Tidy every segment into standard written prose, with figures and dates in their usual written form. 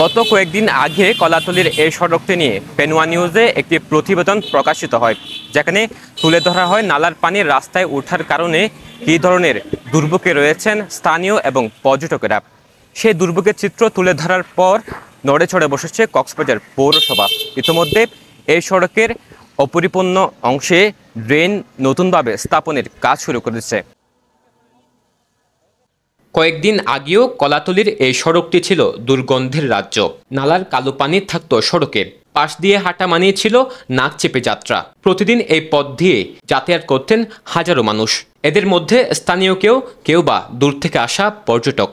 গত কয়েকদিন আগে কলাতলির এই সড়কটি নিয়ে পেনুয়া নিউজে একটি প্রতিবেদন প্রকাশিত হয়, যেখানে তুলে ধরা হয় নালার পানি রাস্তায় ওঠার কারণে কী ধরনের দুর্ভোগে রয়েছেন স্থানীয় এবং পর্যটকেরা। সেই দুর্ভোগের চিত্র তুলে ধরার পর নড়েচড়ে বসেছে কক্সবাজার পৌরসভা। ইতিমধ্যে এই সড়কের অপরিপূর্ণ অংশে ড্রেন নতুনভাবে স্থাপনের কাজ শুরু করেছে। কয়েকদিন আগেও কলাতলির এই সড়কটি ছিল দুর্গন্ধের রাজ্য। নালার কালো পানি থাকত সড়কে, পাশ দিয়ে হাঁটা মানিয়ে ছিল নাক চেপে যাত্রা। প্রতিদিন এই পথ দিয়ে যাতায়াত করতেন হাজারো মানুষ, এদের মধ্যে স্থানীয় কেউ বা দূর থেকে আসা পর্যটক।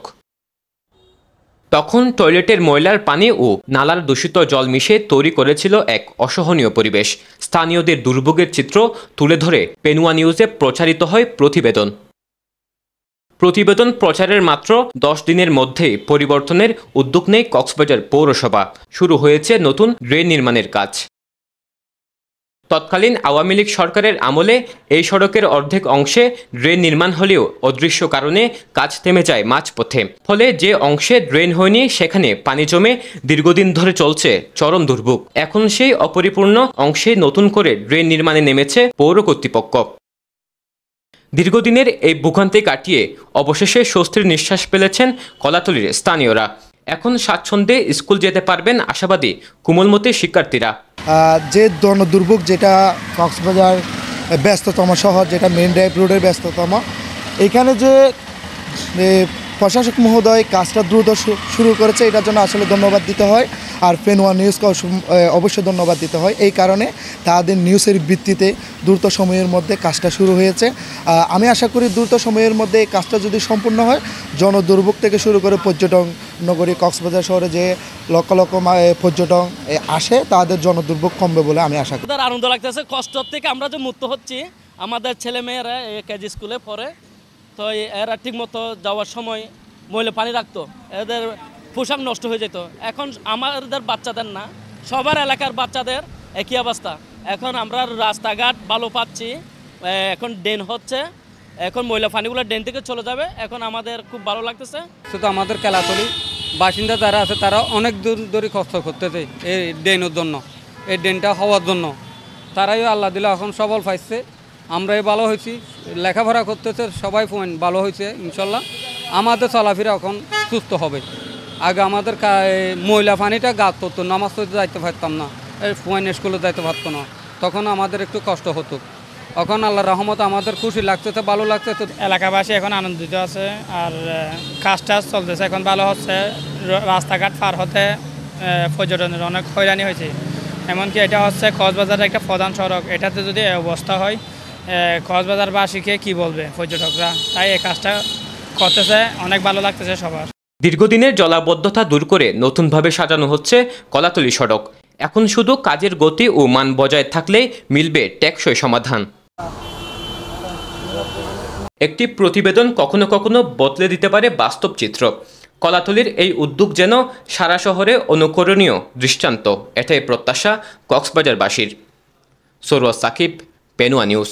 তখন টয়লেটের ময়লার পানি ও নালার দূষিত জল মিশে তৈরি করেছিল এক অসহনীয় পরিবেশ। স্থানীয়দের দুর্ভোগের চিত্র তুলে ধরে পেনুয়া নিউজে প্রচারিত হয় প্রতিবেদন প্রচারের মাত্র 10 দিনের মধ্যেই পরিবর্তনের উদ্যোগ নেয় কক্সবাজার পৌরসভা। শুরু হয়েছে নতুন ড্রেন নির্মাণের কাজ। তৎকালীন আওয়ামী লীগ সরকারের আমলে এই সড়কের অর্ধেক অংশে ড্রেন নির্মাণ হলেও অদৃশ্য কারণে কাজ থেমে যায় মাঝপথে। ফলে যে অংশে ড্রেন হয়নি সেখানে পানি জমে দীর্ঘদিন ধরে চলছে চরম দুর্ভোগ। এখন সেই অপরিপূর্ণ অংশে নতুন করে ড্রেন নির্মাণে নেমেছে পৌর কর্তৃপক্ষ। দীর্ঘদিনের এই ভোগান্তি কাটিয়ে অবশেষে স্বস্তির নিঃশ্বাস ফেলেছেন কলাতলির স্থানীয়রা। এখন স্বাচ্ছন্দ্যে স্কুল যেতে পারবেন আশাবাদী কোমলমতি শিক্ষার্থীরা। যে দুর্ভোগ, যেটা কক্সবাজার ব্যস্ততম শহর, যেটা মেন ড্রাইভ রোডের ব্যস্ততম, এখানে যে প্রশাসক মহোদয় কাজটা দ্রুত শুরু করেছে, এটার জন্য আসলে ধন্যবাদ দিতে হয়। আর পেনুয়া নিউজকে অবশ্যই ধন্যবাদ দিতে হয়। এই কারণে তাদের নিউজের ভিত্তিতে দ্রুত সময়ের মধ্যে কাজটা শুরু হয়েছে। আমি আশা করি দ্রুত সময়ের মধ্যে এই কাজটা যদি সম্পূর্ণ হয়, জনদুর্ভোগ থেকে শুরু করে পর্যটন নগরী কক্সবাজার শহরে যে লক্ষ লক্ষ পর্যটন আসে, তাদের জনদুর্ভোগ কমবে বলে আমি আশা করি। আনন্দ লাগতেছে, কষ্ট থেকে আমরা যে মুক্ত হচ্ছি। আমাদের ছেলেমেয়েরা কেজি স্কুলে পড়ে, তো এরা ঠিকমতো যাওয়ার সময় ময়লা পানি রাখতো, এদের পোশাক নষ্ট হয়ে যেত। এখন আমাদের বাচ্চাদের না, সবার এলাকার বাচ্চাদের একই অবস্থা। এখন আমরা রাস্তাঘাট ভালো পাচ্ছি, এখন ড্রেন হচ্ছে, এখন ময়লা পানিগুলো ড্রেন থেকে চলে যাবে। এখন আমাদের খুব ভালো লাগতেছে। শুধু আমাদের কলাতলি বাসিন্দা যারা আছে তারা অনেক দূর ধরে কষ্ট করতেছে এই ড্রেনের জন্য, এই ড্রেনটা হওয়ার জন্য। তারাই আল্লাহ দিলে এখন সবল পাইছে, আমরাই ভালো হয়েছি, লেখাপড়া করতেছে, সবাই ভালো হয়েছে ইনশাল্লাহ। আমাদের চলাফেরা এখন সুস্থ হবে। আগে আমাদের ময়লা পানিটা গাছ করতো, নামাজ পড়তে যাইতে পারতাম না, ফোন স্কুলে যাইতে পারতো না, তখন আমাদের একটু কষ্ট হতো। এখন আল্লাহ রহমত আমাদের খুশি লাগতেছে, ভালো লাগতেছে। এলাকাবাসী এখন আনন্দিত আছে, আর কাজটা চলতেছে, এখন ভালো হচ্ছে। রাস্তাঘাট পার হতে পর্যটনের অনেক হয়রানি হয়েছে। এমনকি এটা হচ্ছে কক্সবাজারের একটা প্রধান সড়ক, এটাতে যদি অবস্থা হয়, কক্সবাজারবাসীকে কি বলবে পর্যটকরা। তাই এই কাজটা করতেছে, অনেক ভালো লাগতেছে সবার। দীর্ঘদিনের জলাবদ্ধতা দূর করে নতুনভাবে সাজানো হচ্ছে কলাতলি সড়ক। এখন শুধু কাজের গতি ও মান বজায় থাকলেই মিলবে টেকসই সমাধান। একটি প্রতিবেদন কখনো কখনো বদলে দিতে পারে বাস্তব চিত্র। কলাতলির এই উদ্যোগ যেন সারা শহরে অনুকরণীয় দৃষ্টান্ত, এটাই প্রত্যাশা কক্সবাজারবাসীর। সরওয়ার সাকিব, পেনুয়া নিউজ।